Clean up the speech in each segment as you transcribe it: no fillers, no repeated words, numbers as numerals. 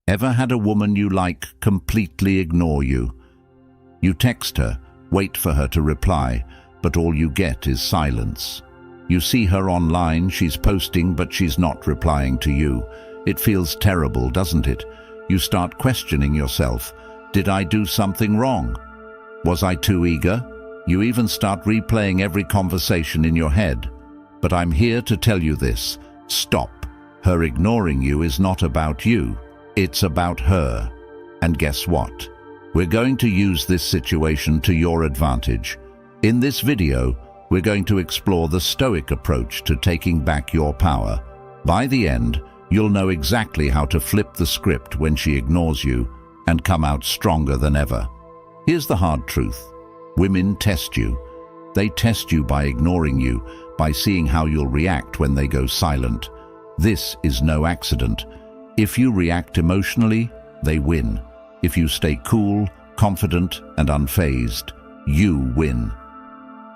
Ever had a woman you like completely ignore you? You text her, wait for her to reply, but all you get is silence. You see her online, she's posting, but she's not replying to you. It feels terrible, doesn't it? You start questioning yourself. Did I do something wrong? Was I too eager? You even start replaying every conversation in your head. But I'm here to tell you this. Stop. Her ignoring you is not about you. It's about her. And guess what? We're going to use this situation to your advantage. In this video, we're going to explore the Stoic approach to taking back your power. By the end, you'll know exactly how to flip the script when she ignores you and come out stronger than ever. Here's the hard truth. Women test you. They test you by ignoring you, by seeing how you'll react when they go silent. This is no accident. If you react emotionally, they win. If you stay cool, confident, and unfazed, you win.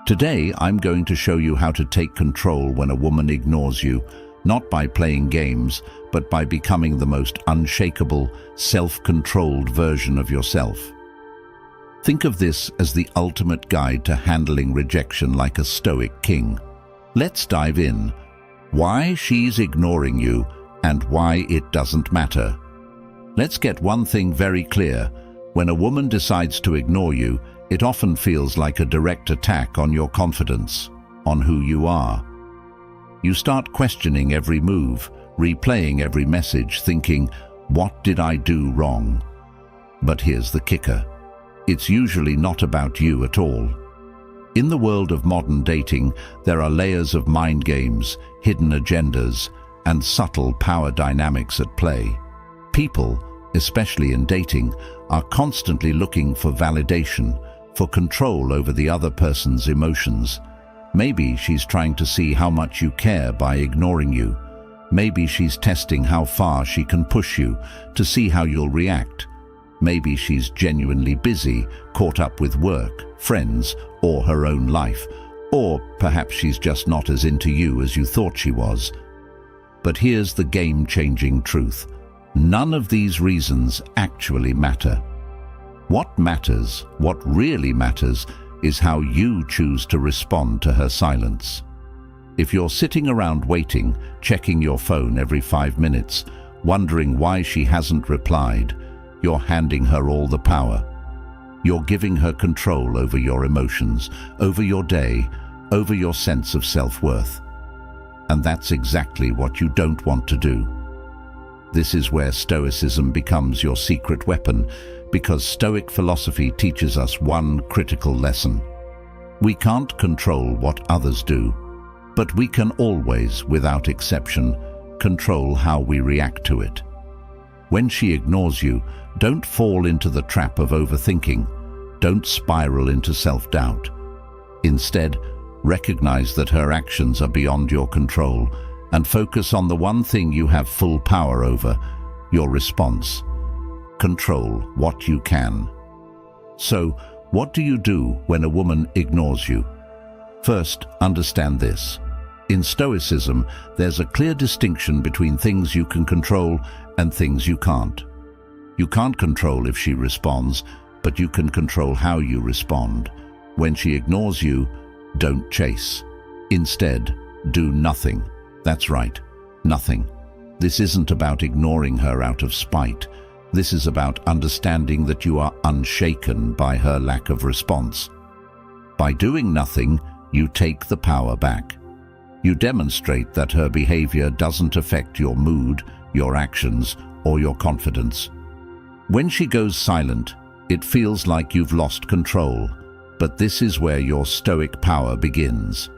Today, I'm going to show you how to take control when a woman ignores you, not by playing games, but by becoming the most unshakable, self-controlled version of yourself. Think of this as the ultimate guide to handling rejection like a Stoic king. Let's dive in. Why she's ignoring you and why it doesn't matter. Let's get one thing very clear. When a woman decides to ignore you, it often feels like a direct attack on your confidence, on who you are. You start questioning every move, replaying every message, thinking, what did I do wrong? But here's the kicker. It's usually not about you at all. In the world of modern dating, there are layers of mind games, hidden agendas, and subtle power dynamics at play. People, especially in dating, are constantly looking for validation, for control over the other person's emotions. Maybe she's trying to see how much you care by ignoring you. Maybe she's testing how far she can push you to see how you'll react. Maybe she's genuinely busy, caught up with work, friends, or her own life. Or perhaps she's just not as into you as you thought she was. But here's the game-changing truth. None of these reasons actually matter. What matters, what really matters, is how you choose to respond to her silence. If you're sitting around waiting, checking your phone every 5 minutes, wondering why she hasn't replied, you're handing her all the power. You're giving her control over your emotions, over your day, over your sense of self-worth. And that's exactly what you don't want to do. This is where Stoicism becomes your secret weapon, because Stoic philosophy teaches us one critical lesson. We can't control what others do, but we can always, without exception, control how we react to it. When she ignores you, don't fall into the trap of overthinking. Don't spiral into self-doubt. Instead, recognize that her actions are beyond your control and focus on the one thing you have full power over, your response. Control what you can. So, what do you do when a woman ignores you? First, understand this. In Stoicism, there's a clear distinction between things you can control and things you can't. You can't control if she responds, but you can control how you respond. When she ignores you, don't chase. Instead, do nothing. That's right, nothing. This isn't about ignoring her out of spite. This is about understanding that you are unshaken by her lack of response. By doing nothing, you take the power back. You demonstrate that her behavior doesn't affect your mood, your actions, or your confidence. When she goes silent, it feels like you've lost control, but this is where your Stoic power begins.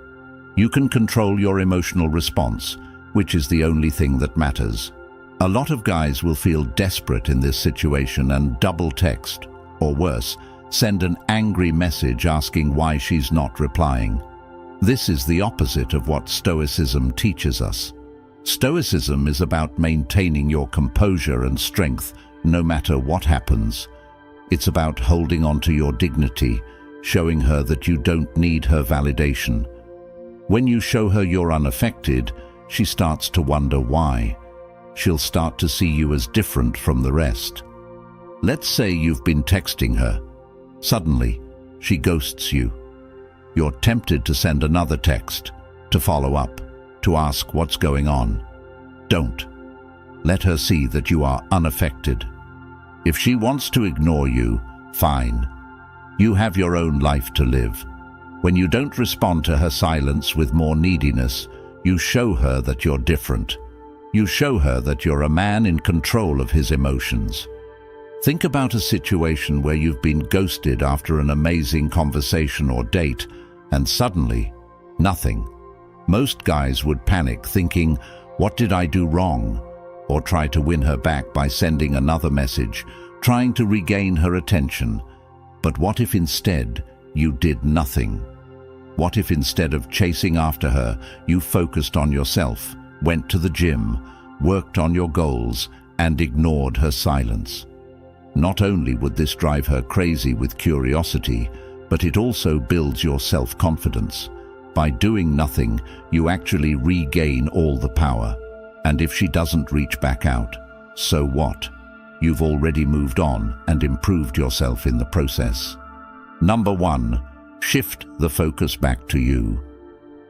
You can control your emotional response, which is the only thing that matters. A lot of guys will feel desperate in this situation and double text, or worse, send an angry message asking why she's not replying. This is the opposite of what Stoicism teaches us. Stoicism is about maintaining your composure and strength no matter what happens. It's about holding on to your dignity, showing her that you don't need her validation. When you show her you're unaffected, she starts to wonder why. she'll start to see you as different from the rest. Let's say you've been texting her. Suddenly, she ghosts you. You're tempted to send another text, to follow up, to ask what's going on. Don't. Let her see that you are unaffected. If she wants to ignore you, fine. You have your own life to live. When you don't respond to her silence with more neediness, you show her that you're different. You show her that you're a man in control of his emotions. Think about a situation where you've been ghosted after an amazing conversation or date, and suddenly, nothing. Most guys would panic, thinking, "What did I do wrong?" Or try to win her back by sending another message, trying to regain her attention. But what if instead you did nothing? What if instead of chasing after her, you focused on yourself, went to the gym, worked on your goals, and ignored her silence? Not only would this drive her crazy with curiosity, but it also builds your self-confidence. By doing nothing, you actually regain all the power. And if she doesn't reach back out, so what? You've already moved on and improved yourself in the process. Number 1, shift the focus back to you.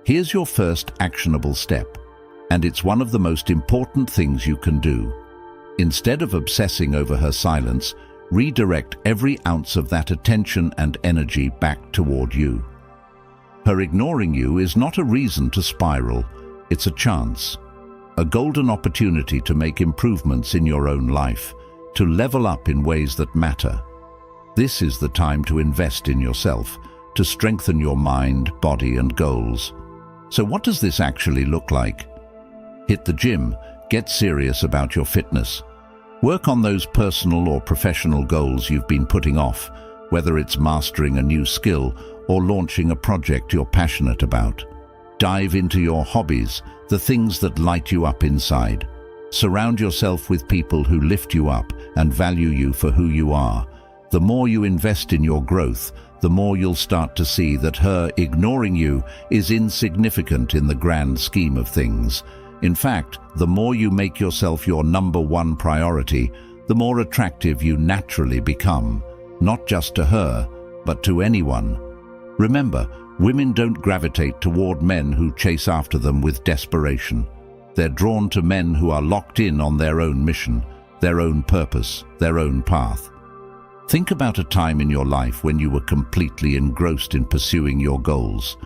Here's your first actionable step, and it's one of the most important things you can do. Instead of obsessing over her silence, redirect every ounce of that attention and energy back toward you. Her ignoring you is not a reason to spiral, it's a chance. A golden opportunity to make improvements in your own life, to level up in ways that matter. This is the time to invest in yourself, to strengthen your mind, body, and goals. So what does this actually look like? Hit the gym, get serious about your fitness. Work on those personal or professional goals you've been putting off, whether it's mastering a new skill or launching a project you're passionate about. Dive into your hobbies, the things that light you up inside. Surround yourself with people who lift you up and value you for who you are. The more you invest in your growth, the more you'll start to see that her ignoring you is insignificant in the grand scheme of things. In fact, the more you make yourself your number 1 priority, the more attractive you naturally become, not just to her, but to anyone. Remember, women don't gravitate toward men who chase after them with desperation. They're drawn to men who are locked in on their own mission, their own purpose, their own path. Think about a time in your life when you were completely engrossed in pursuing your goals.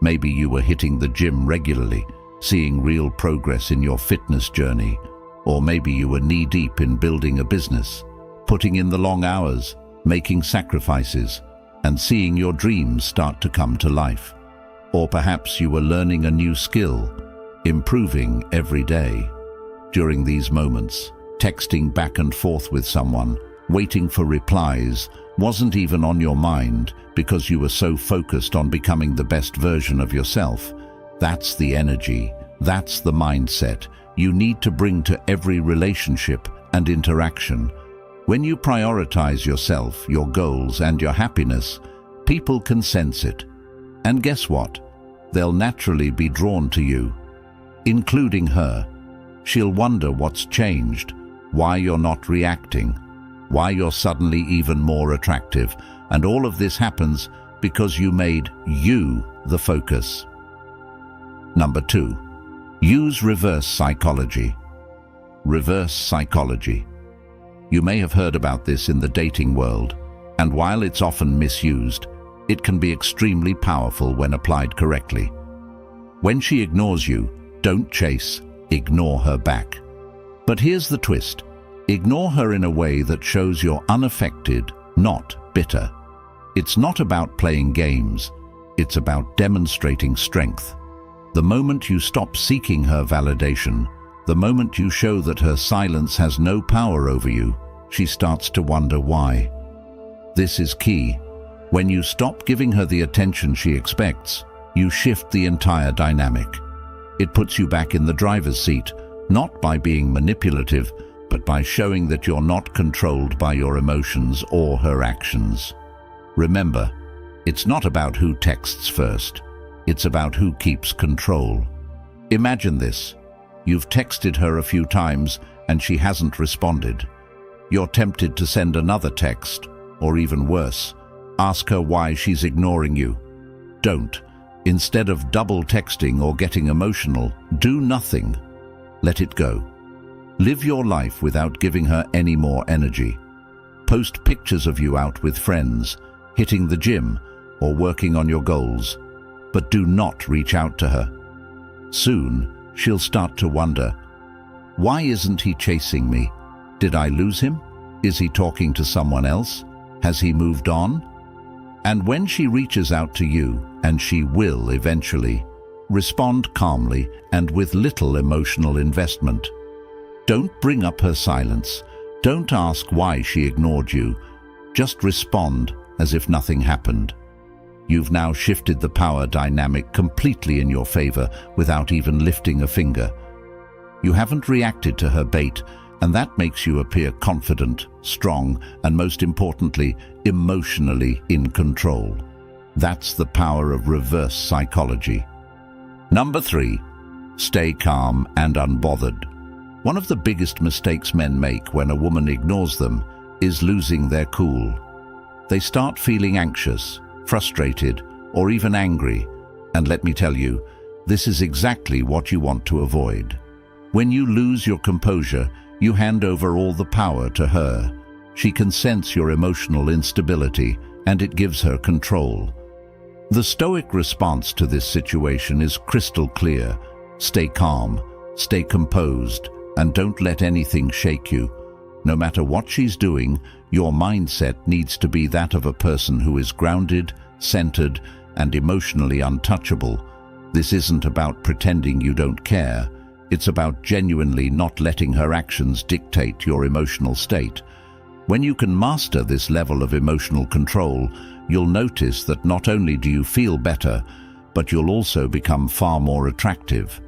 Maybe you were hitting the gym regularly, seeing real progress in your fitness journey, or maybe you were knee-deep in building a business, putting in the long hours, making sacrifices, and seeing your dreams start to come to life. Or perhaps you were learning a new skill, improving every day. During these moments, texting back and forth with someone, waiting for replies, wasn't even on your mind because you were so focused on becoming the best version of yourself. That's the energy, that's the mindset you need to bring to every relationship and interaction. When you prioritize yourself, your goals, and your happiness, people can sense it. And guess what? They'll naturally be drawn to you, including her. She'll wonder what's changed, why you're not reacting, why you're suddenly even more attractive, and all of this happens because you made you the focus. Number 2, use reverse psychology. Reverse psychology. You may have heard about this in the dating world, and while it's often misused, it can be extremely powerful when applied correctly. When she ignores you, don't chase, ignore her back. But here's the twist. Ignore her in a way that shows you're unaffected, not bitter. It's not about playing games, it's about demonstrating strength. The moment you stop seeking her validation, the moment you show that her silence has no power over you, she starts to wonder why. This is key. When you stop giving her the attention she expects, you shift the entire dynamic. It puts you back in the driver's seat, not by being manipulative, but by showing that you're not controlled by your emotions or her actions. Remember, it's not about who texts first. It's about who keeps control. Imagine this. You've texted her a few times and she hasn't responded. You're tempted to send another text, or even worse, ask her why she's ignoring you. Don't. Instead of double texting or getting emotional, do nothing. Let it go. Live your life without giving her any more energy. Post pictures of you out with friends, hitting the gym, or working on your goals, but do not reach out to her. Soon, she'll start to wonder, why isn't he chasing me? Did I lose him? Is he talking to someone else? Has he moved on? And when she reaches out to you, and she will eventually, respond calmly and with little emotional investment. Don't bring up her silence. Don't ask why she ignored you. Just respond as if nothing happened. You've now shifted the power dynamic completely in your favor without even lifting a finger. You haven't reacted to her bait, and that makes you appear confident, strong, and most importantly, emotionally in control. That's the power of reverse psychology. Number 3, stay calm and unbothered. One of the biggest mistakes men make when a woman ignores them is losing their cool. They start feeling anxious, frustrated, or even angry. And let me tell you, this is exactly what you want to avoid. When you lose your composure, you hand over all the power to her. She can sense your emotional instability, and it gives her control. The Stoic response to this situation is crystal clear. Stay calm, stay composed, and don't let anything shake you. No matter what she's doing, your mindset needs to be that of a person who is grounded, centered, and emotionally untouchable. This isn't about pretending you don't care. It's about genuinely not letting her actions dictate your emotional state. When you can master this level of emotional control, you'll notice that not only do you feel better, but you'll also become far more attractive.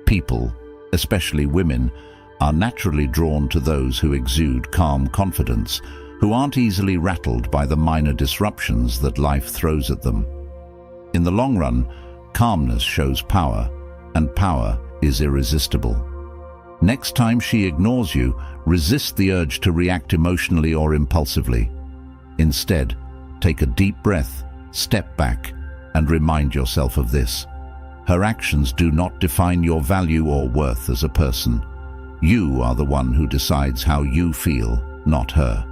People, especially women, are naturally drawn to those who exude calm confidence, who aren't easily rattled by the minor disruptions that life throws at them. In the long run, calmness shows power, and power is irresistible. Next time she ignores you, resist the urge to react emotionally or impulsively. Instead, take a deep breath, step back, and remind yourself of this. Her actions do not define your value or worth as a person. You are the one who decides how you feel, not her.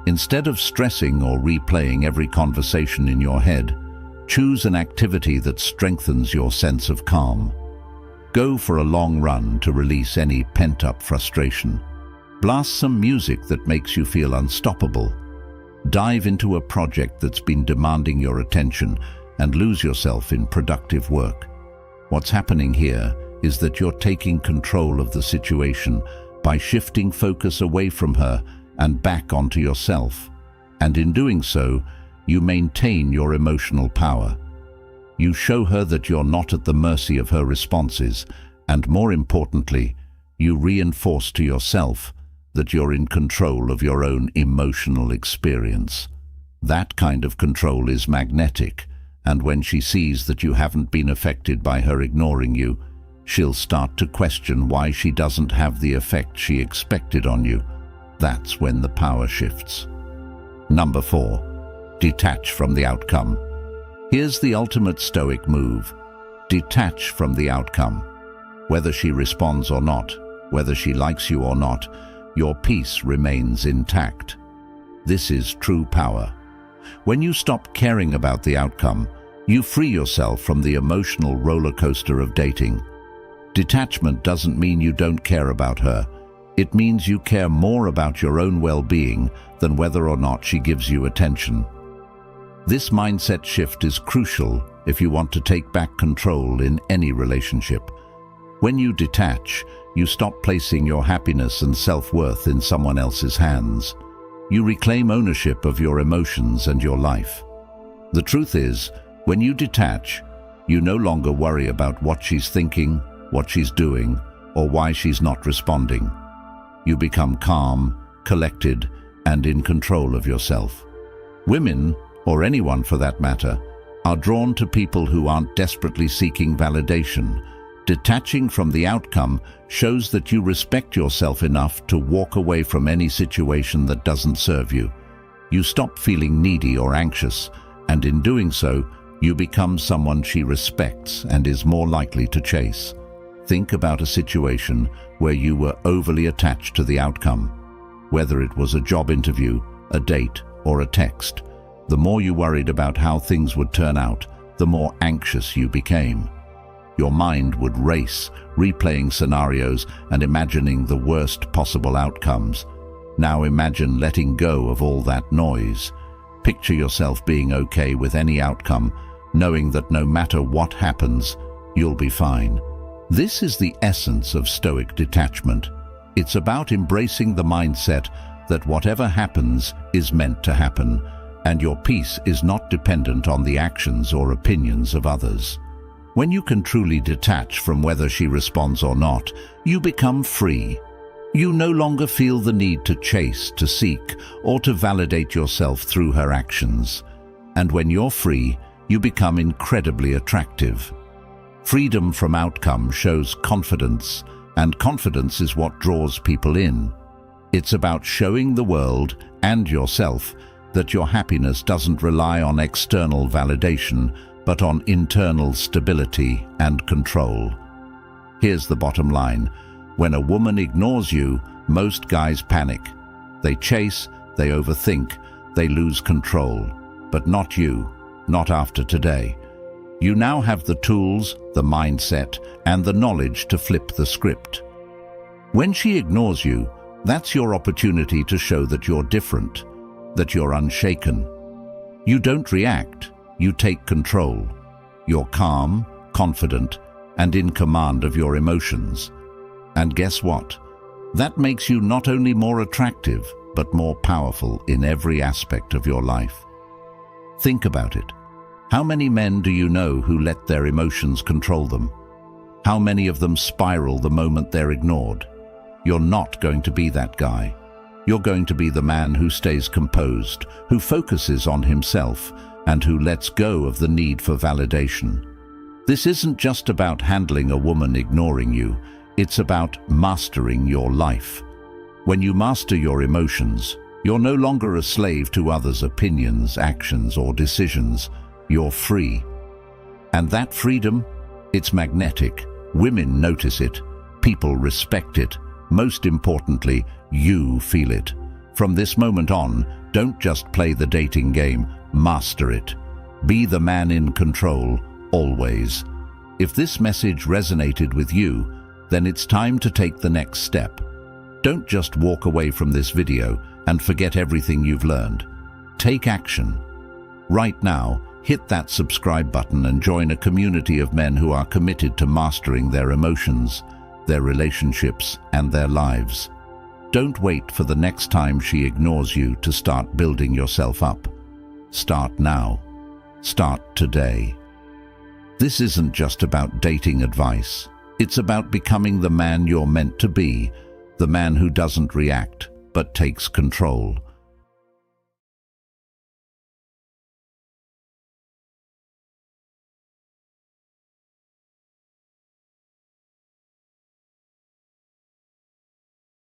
Instead of stressing or replaying every conversation in your head, choose an activity that strengthens your sense of calm. Go for a long run to release any pent-up frustration. Blast some music that makes you feel unstoppable. Dive into a project that's been demanding your attention and lose yourself in productive work. What's happening here is that you're taking control of the situation by shifting focus away from her and back onto yourself. And in doing so, you maintain your emotional power. You show her that you're not at the mercy of her responses, and more importantly, you reinforce to yourself that you're in control of your own emotional experience. That kind of control is magnetic, and when she sees that you haven't been affected by her ignoring you, she'll start to question why she doesn't have the effect she expected on you. That's when the power shifts. Number 4, detach from the outcome. Here's the ultimate Stoic move. Detach from the outcome. Whether she responds or not, whether she likes you or not, your peace remains intact. This is true power. When you stop caring about the outcome, you free yourself from the emotional roller coaster of dating. Detachment doesn't mean you don't care about her. It means you care more about your own well-being than whether or not she gives you attention. This mindset shift is crucial if you want to take back control in any relationship. When you detach, you stop placing your happiness and self-worth in someone else's hands. You reclaim ownership of your emotions and your life. The truth is, when you detach, you no longer worry about what she's thinking, what she's doing, or why she's not responding. You become calm, collected, and in control of yourself. Women, or anyone for that matter, are drawn to people who aren't desperately seeking validation, Detaching from the outcome shows that you respect yourself enough to walk away from any situation that doesn't serve you. You stop feeling needy or anxious, and in doing so, you become someone she respects and is more likely to chase. Think about a situation where you were overly attached to the outcome. Whether it was a job interview, a date, or a text, the more you worried about how things would turn out, the more anxious you became. Your mind would race, replaying scenarios and imagining the worst possible outcomes. Now imagine letting go of all that noise. Picture yourself being okay with any outcome, knowing that no matter what happens, you'll be fine. This is the essence of Stoic detachment. It's about embracing the mindset that whatever happens is meant to happen, and your peace is not dependent on the actions or opinions of others. When you can truly detach from whether she responds or not, you become free. You no longer feel the need to chase, to seek, or to validate yourself through her actions. And when you're free, you become incredibly attractive. Freedom from outcome shows confidence, and confidence is what draws people in. It's about showing the world and yourself that your happiness doesn't rely on external validation, but on internal stability and control. Here's the bottom line. When a woman ignores you, most guys panic. They chase, they overthink, they lose control. But not you, not after today. You now have the tools, the mindset, and the knowledge to flip the script. When she ignores you, that's your opportunity to show that you're different, that you're unshaken. You don't react, you take control. You're calm, confident, and in command of your emotions. And guess what? That makes you not only more attractive, but more powerful in every aspect of your life. Think about it. How many men do you know who let their emotions control them? How many of them spiral the moment they're ignored? You're not going to be that guy. You're going to be the man who stays composed, who focuses on himself, and who lets go of the need for validation. This isn't just about handling a woman ignoring you, it's about mastering your life. When you master your emotions, you're no longer a slave to others' opinions, actions, or decisions. You're free. And that freedom, it's magnetic. Women notice it. People respect it. Most importantly, you feel it. From this moment on, don't just play the dating game, master it. Be the man in control, always. If this message resonated with you, then it's time to take the next step. Don't just walk away from this video and forget everything you've learned. Take action. Right now, hit that subscribe button and join a community of men who are committed to mastering their emotions, their relationships, and their lives. Don't wait for the next time she ignores you to start building yourself up. Start now. Start today. This isn't just about dating advice. It's about becoming the man you're meant to be, the man who doesn't react, but takes control.